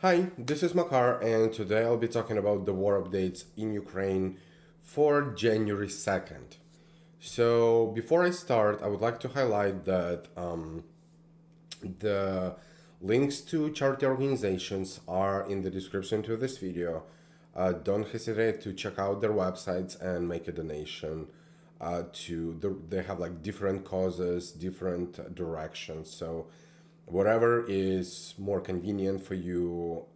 Hi, this is Makar, and today I'll be talking about the war updates in Ukraine for January 2nd. So, before I start, I would like to highlight that the links to charity organizations are in the description to this video. Don't hesitate to check out their websites and make a donation. They have like different causes, different directions. So, whatever is more convenient for you,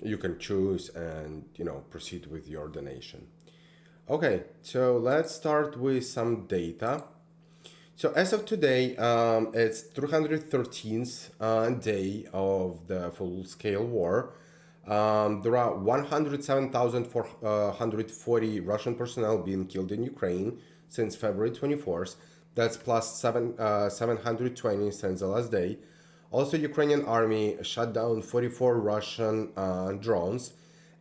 you can choose and proceed with your donation. Okay, so let's start with some data. So as of today, it's 313th day of the full-scale war. There are 107,440 Russian personnel being killed in Ukraine since February 24th. That's plus 720 since the last day. Also, Ukrainian army shut down 44 Russian drones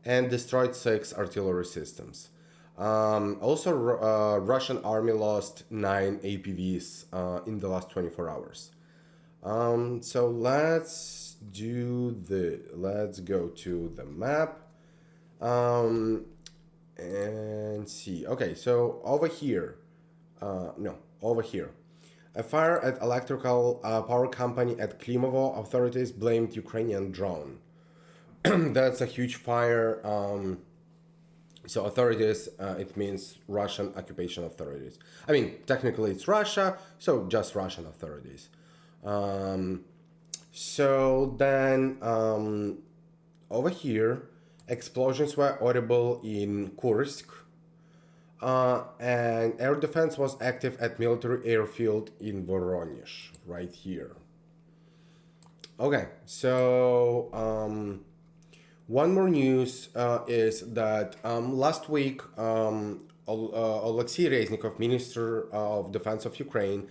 and destroyed 6 artillery systems. Russian army lost 9 APVs in the last 24 hours. So let's go to the map and see. Okay, so over here, over here. A fire at electrical power company at Klimovo. Authorities blamed Ukrainian drone. That's a huge fire. So authorities, it means Russian occupation authorities. I mean, technically it's Russia, so just Russian authorities. So then over here, explosions were audible in Kursk. And air defense was active at military airfield in Voronezh, right here. Okay, so one more news is that last week Alexei Reznikov, Minister of Defense of Ukraine,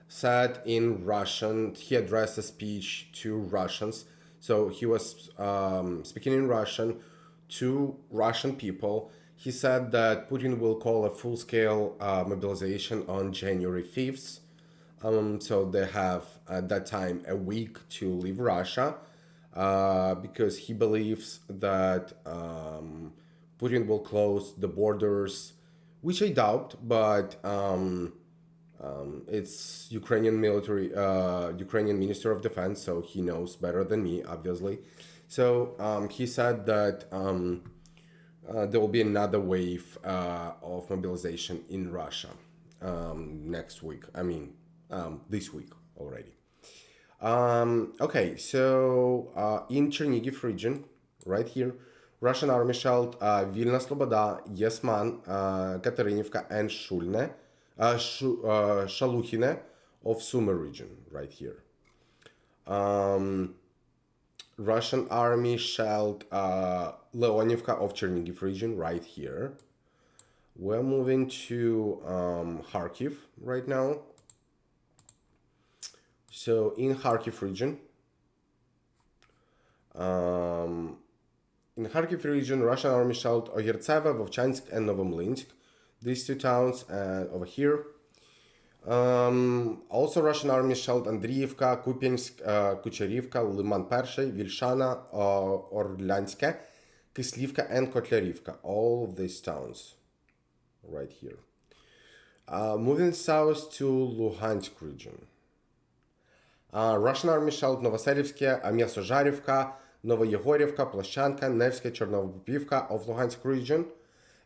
said in Russian, he addressed a speech to Russians. So he was speaking in Russian to Russian people. He said that Putin will call a full-scale mobilization on January 5th. So they have, at that time, a week to leave Russia because he believes that Putin will close the borders, which I doubt, but it's Ukrainian Ukrainian Minister of Defense, so he knows better than me, obviously. So he said that there will be another wave of mobilization in Russia next week. I mean, this week already. Okay, so in Chernigiv region, right here, Russian army shelled Vilna Sloboda, Yesman, Katerynivka, and Shalukhine of Sumy region, right here. Russian army shelled Leonivka of Chernigiv region right here. We're moving to Kharkiv right now. So in Kharkiv region, Russian army shelled Ogirtseva, Vovchansk, and Novomlinsk. These two towns over here. Also, Russian army shelled Andriivka, Kupiansk, Kucherivka, Liman Pershay, Vilshana, Orlyanske, Kislivka, and Kotlярivka. All of these towns right here. Moving south to Luhansk region. Russian army shelled Novoselivske, Mesozharivka, Novoyegorivka, Ploshchanka, Nevske, Chernovopivka of Luhansk region,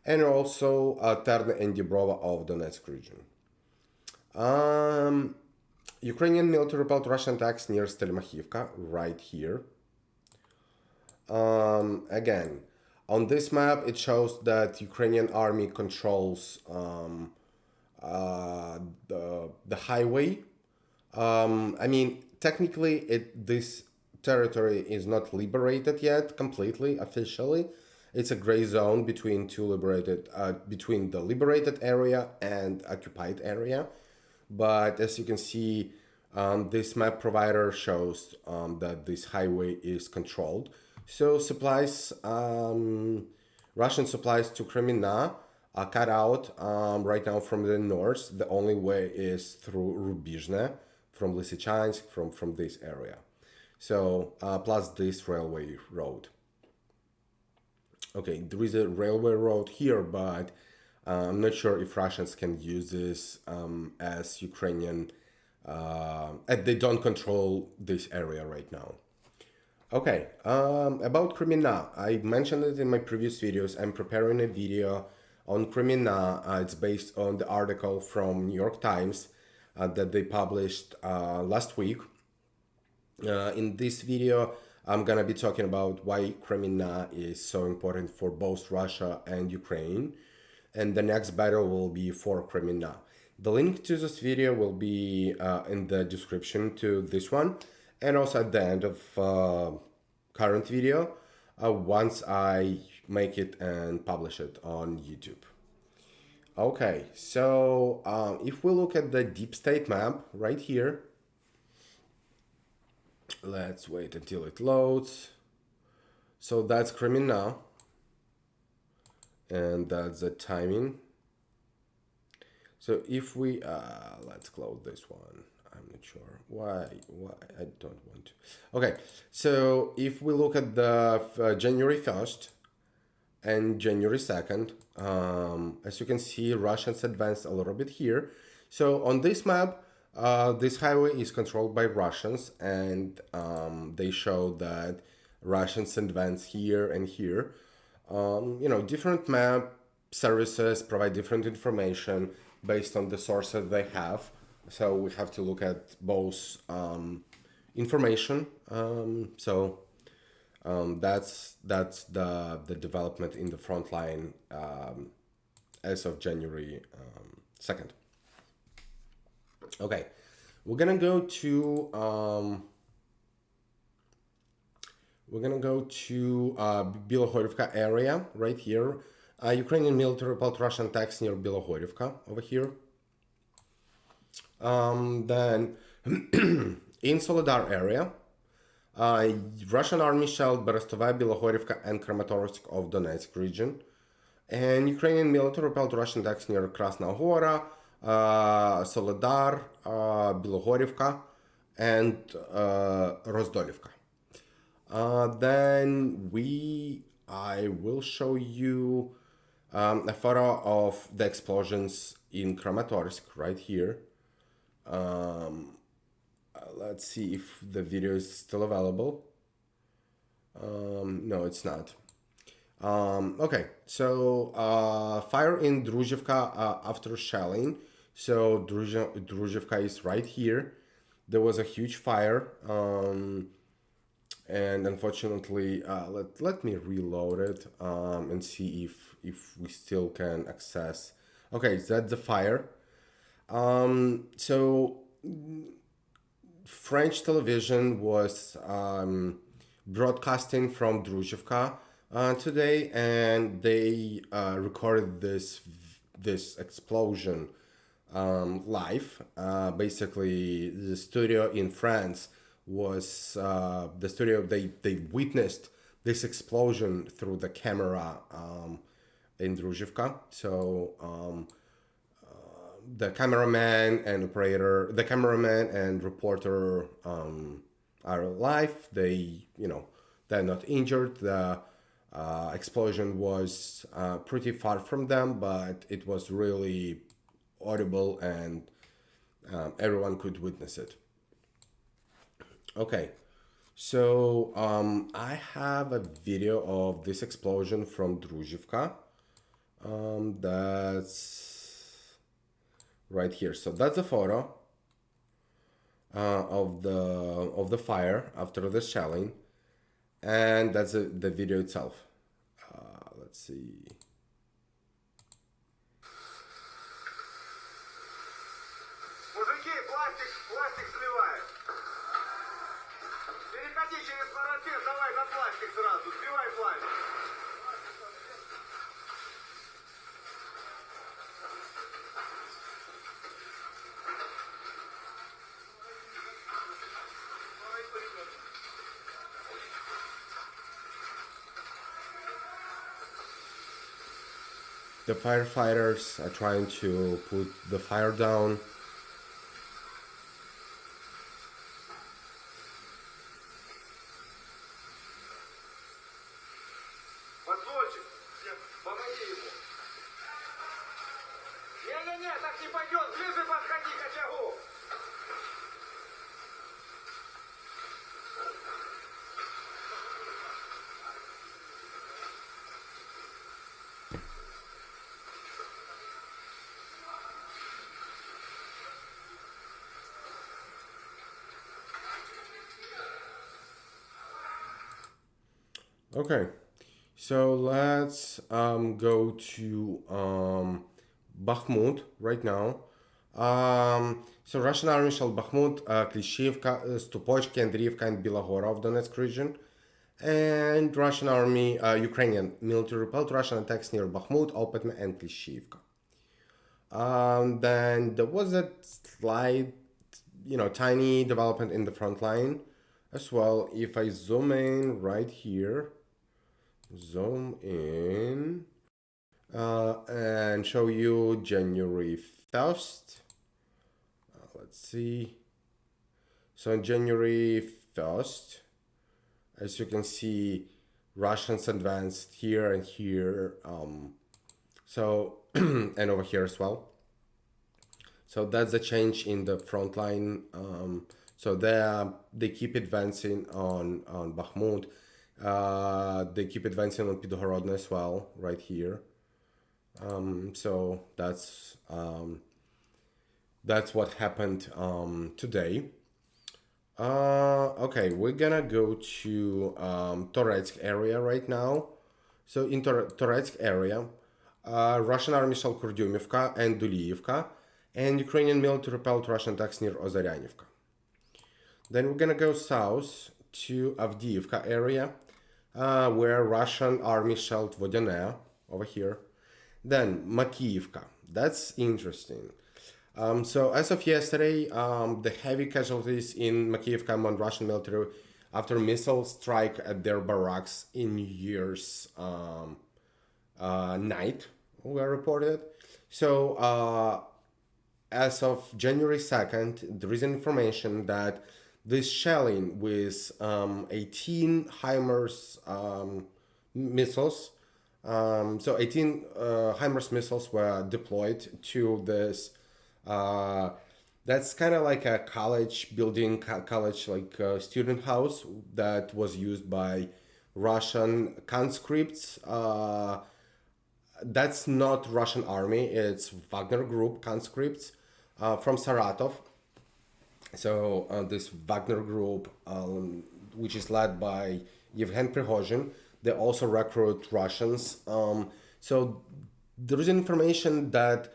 and also Terne and Dibrova of Donetsk region. Ukrainian military repelled Russian attacks near Stelmachivka, right here. Again, on this map, it shows that Ukrainian army controls the highway. I mean, technically, this territory is not liberated yet completely, officially. It's a gray zone between between the liberated area and occupied area. But as you can see, this map provider shows that this highway is controlled. So supplies, Russian supplies to Kreminna are cut out right now from the north. The only way is through Rubizhne, from Lysychansk, from this area. So plus this railway road. Okay, there is a railway road here, but I'm not sure if Russians can use this as Ukrainian, and they don't control this area right now. Okay, about Kreminna, I mentioned it in my previous videos. I'm preparing a video on Kreminna. It's based on the article from New York Times that they published last week. In this video, I'm gonna be talking about why Kreminna is so important for both Russia and Ukraine, and the next battle will be for Kreminna. The link to this video will be in the description to this one, and also at the end of current video once I make it and publish it on YouTube. Okay, so if we look at the deep state map right here, let's wait until it loads. So that's Kreminna, and that's the timing. So if we let's close this one. I'm not sure why I don't want to. Okay, so if we look at the January 1st and January 2nd, as you can see, Russians advanced a little bit here. So on this map, this highway is controlled by Russians, and they show that Russians advance here and here. You know, different map services provide different information based on the source that they have. So we have to look at both information. That's the development in the front line as of January 2nd. Okay, we're gonna go to Bilohorivka area right here. Ukrainian military repelled Russian attacks near Bilohorivka over here. Then in Soledar area, Russian army shelled Berestova, Bilohorivka, and Kramatorsk of Donetsk region. And Ukrainian military repelled Russian attacks near Krasna Hora, Soledar, Bilohorivka, and Rozdolivka. Then I will show you a photo of the explosions in Kramatorsk right here. Let's see if the video is still available. No, it's not. Okay, so fire in Druzhivka after shelling. So Druzhivka is right here. There was a huge fire, and unfortunately, let me reload it and see if we still can access. Okay, that's the fire. So French television was broadcasting from Druzhivka today, and they recorded this explosion live. Basically, the studio in France was the studio. They witnessed this explosion through the camera in Druzhivka. So the cameraman and reporter are alive. They're not injured. The explosion was pretty far from them, but it was really audible, and everyone could witness it. Okay, so I have a video of this explosion from Druzhivka. That's right here. So that's a photo of the fire after the shelling, and that's the video itself. Let's see. Пластик сливает. Переходи через парапет, давай на пластик сразу, сливай пластик. The firefighters are trying to put the fire down. Помоги ему. Не-не-не, так не пойдет. Ближе подходи к очагу. Okay, so let's go to Bakhmut right now. So Russian army shelled Bakhmut, Klishivka, Stupochki, Andriivka, and Bilogora of Donetsk region. And Russian army, Ukrainian military repelled Russian attacks near Bakhmut, Opetna, and Klishivka. Then there was a slight, tiny development in the front line as well. If I zoom in right here, zoom in and show you January 1st. Let's see. So on January 1st, as you can see, Russians advanced here and here. So and over here as well. So that's a change in the front line. So they keep advancing on Bakhmut. They keep advancing on Pidohorodno as well, right here. So that's what happened today. Okay, we're gonna go to Toretsk area right now. So in Toretsk area, Russian army shelled Kurdyumivka and Duliivka, and Ukrainian military repelled Russian attacks near Ozaryanivka. Then we're gonna go south to Avdiivka area, where Russian army shelled Vodyane over here. Then Makiivka. That's interesting. So as of yesterday, the heavy casualties in Makiivka among Russian military after missile strike at their barracks in New Year's night were reported. So as of January 2nd, there is information that this shelling with 18 HIMARS missiles, so 18 HIMARS missiles were deployed to this. That's kind of like a college building, college like student house that was used by Russian conscripts. That's not Russian army, it's Wagner Group conscripts from Saratov. So this Wagner Group, which is led by Yevhen Prigozhin, they also recruit Russians. So there is information that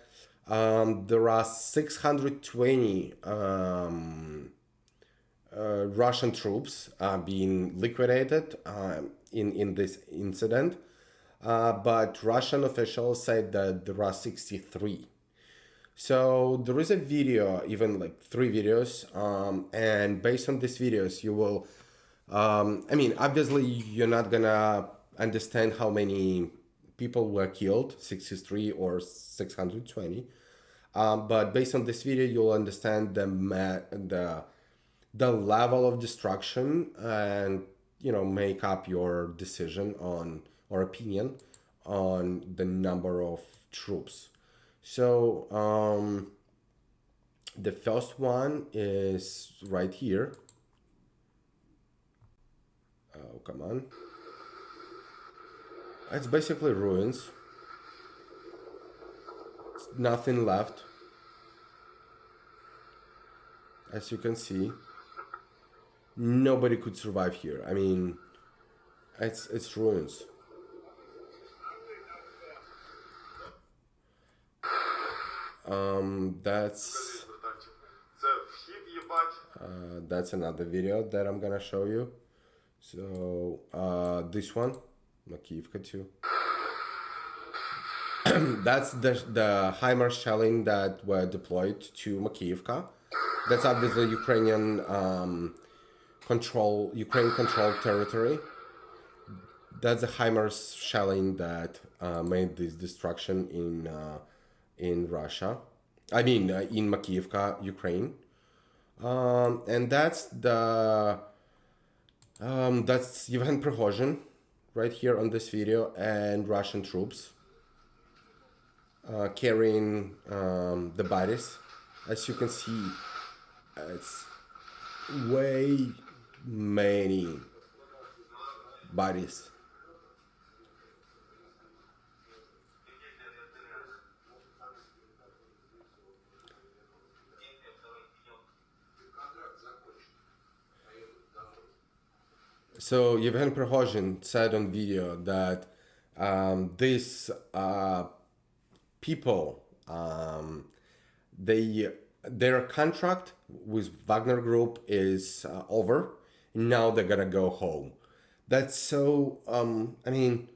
there are 620 Russian troops being liquidated in this incident, but Russian officials said that there are 63. So there is a video, even like 3 videos, and based on these videos, you will, obviously you're not gonna understand how many people were killed, 63 or 620, but based on this video, you'll understand the level of destruction and, make up your decision on, or opinion on the number of troops. So the first one is right here. Oh, come on. It's basically ruins. It's nothing left. As you can see, nobody could survive here. I mean, it's ruins. That's another video that I'm gonna show you. So this one, Makiivka too. That's the HIMARS shelling that were deployed to Makiivka. That's obviously Ukrainian controlled territory. That's the HIMARS shelling that made this destruction in Russia. I mean, in Makiivka, Ukraine. And that's Yevhen Prigozhin right here on this video and Russian troops. carrying the bodies. As you can see, it's way many bodies. So Yevhen Prigozhin said on video that these people, they their contract with Wagner Group is over. Now they're gonna go home. That's so. I mean,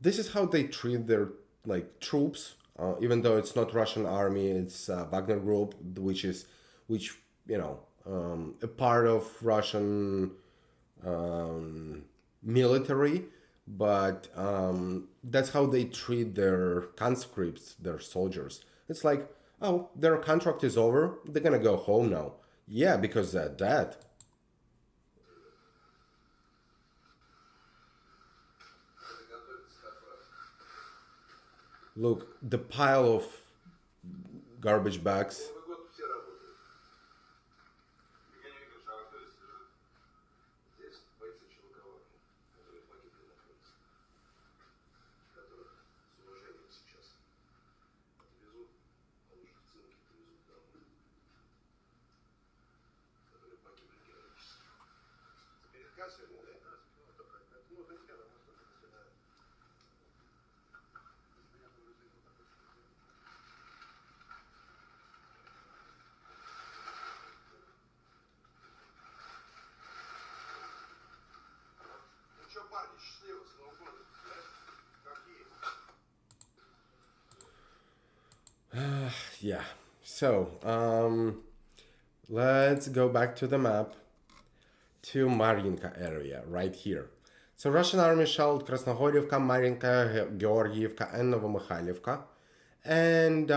this is how they treat their like troops. Even though it's not Russian army, it's Wagner Group, which a part of Russian military, but that's how they treat their conscripts, their soldiers. It's like, oh, their contract is over, they're gonna go home now. Yeah, because they're dead. Look, the pile of garbage bags. Новый год все работают. Я не видел, что кто здесь лежит. Здесь бойцы Челуковки, которые погибли на фронте, которых с уважением сейчас отвезут, а уже в цинке привезут домой, которые погибли героически. Перед кассой, да? Ну, для тебя, потому что это ну что, парни, счастливо, с Новым годом, знаешь, как есть. Yeah. So, let's go back to the map to Mariinka area right here. So Russian army shelled Krasnohorivka, Mariinka, Georgievka, and Novomykhailivka. And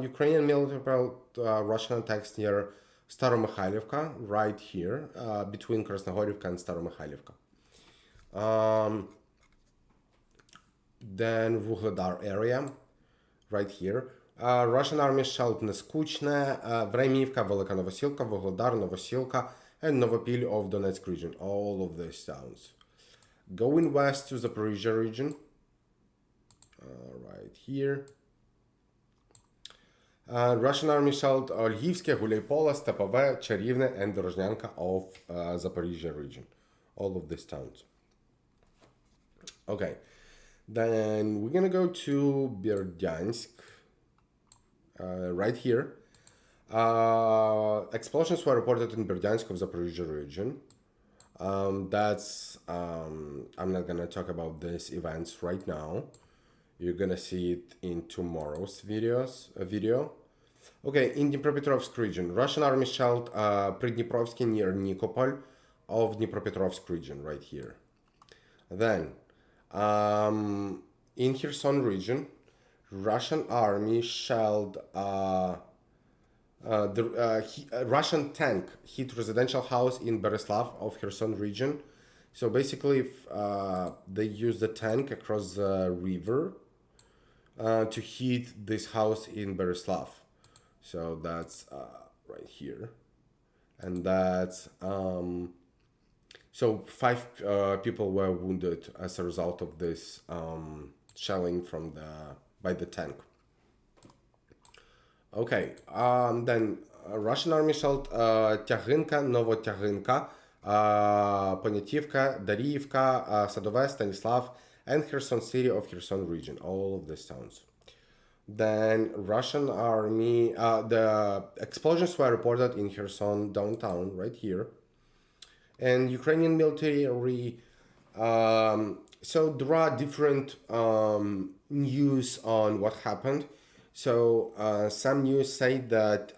Ukrainian military Russian attacks near Staromykhailivka, right here, between Krasnohorivka and Staromykhailivka. Then Vuhledar area, right here. Russian army shelled Neskучne, Vremivka, Velika Novosilka, Vuhledar, Novosilka, and Novopil of Donetsk region. All of these towns. Going west to Zaporizhia region, right here. Russian army shelled Lvivske, Guleypola, Stepove, Cherivne, and Dorozhnyanka of Zaporizhia region. All of these towns. Okay, then we're gonna go to Berdyansk, right here. Explosions were reported in Berdyansk of Zaporizhia region. I'm not gonna talk about these events right now. You're gonna see it in tomorrow's video. Okay, in Dnipropetrovsk region, Russian army shelled Pridniprovsky near Nikopol of Dnipropetrovsk region, right here. Then, in Kherson region, Russian army shelled Russian tank hit residential house in Bereslav of Kherson region. So basically, they used the tank across the river to hit this house in Bereslav. So that's right here, and that's so 5 people were wounded as a result of this shelling by the tank. Okay, then Russian army shelled Tyaginka, Novotyaginka, Ponyativka, Dariivka, Sadove, Stanislav, and Kherson city of Kherson region. All of these towns. Then Russian army, the explosions were reported in Kherson downtown, right here. And Ukrainian military, so there are different news on what happened. So some news say that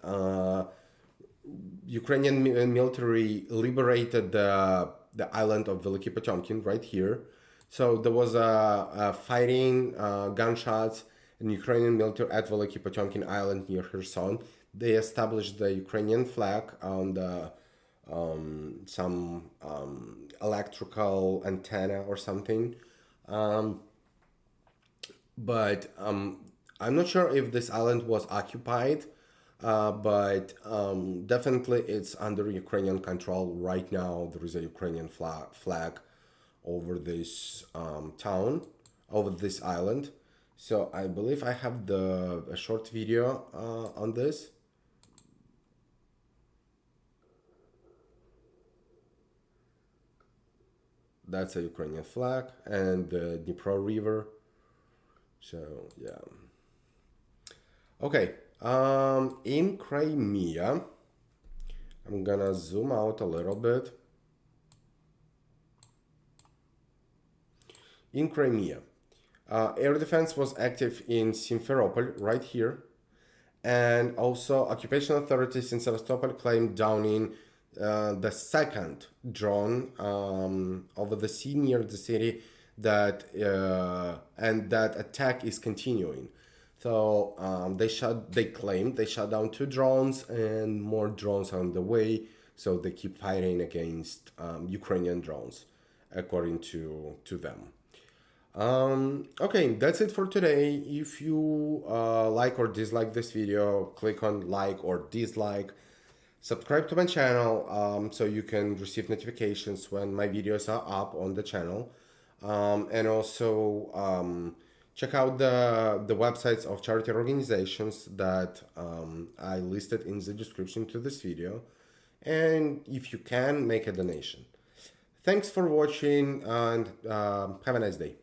Ukrainian military liberated the island of Veliky Potemkin right here. So there was a fighting, gunshots, and Ukrainian military at Veliky Potemkin island near Kherson. They established the Ukrainian flag on the some electrical antenna or something. But I'm not sure if this island was occupied, but definitely it's under Ukrainian control right now. There is a Ukrainian flag over this town, over this island. So I believe I have a short video on this. That's a Ukrainian flag and the Dnipro River. So yeah. Okay. In Crimea, I'm gonna zoom out a little bit. In Crimea, air defense was active in Simferopol, right here, and also occupation authorities in Sevastopol claimed downing the second drone over the sea near the city, that and that attack is continuing. So they claimed they shot down 2 drones and more drones are on the way. So they keep fighting against Ukrainian drones, according to them. Okay, that's it for today. If you like or dislike this video, click on like or dislike. Subscribe to my channel so you can receive notifications when my videos are up on the channel. And also check out the websites of charity organizations that I listed in the description to this video. And if you can, make a donation. Thanks for watching and have a nice day.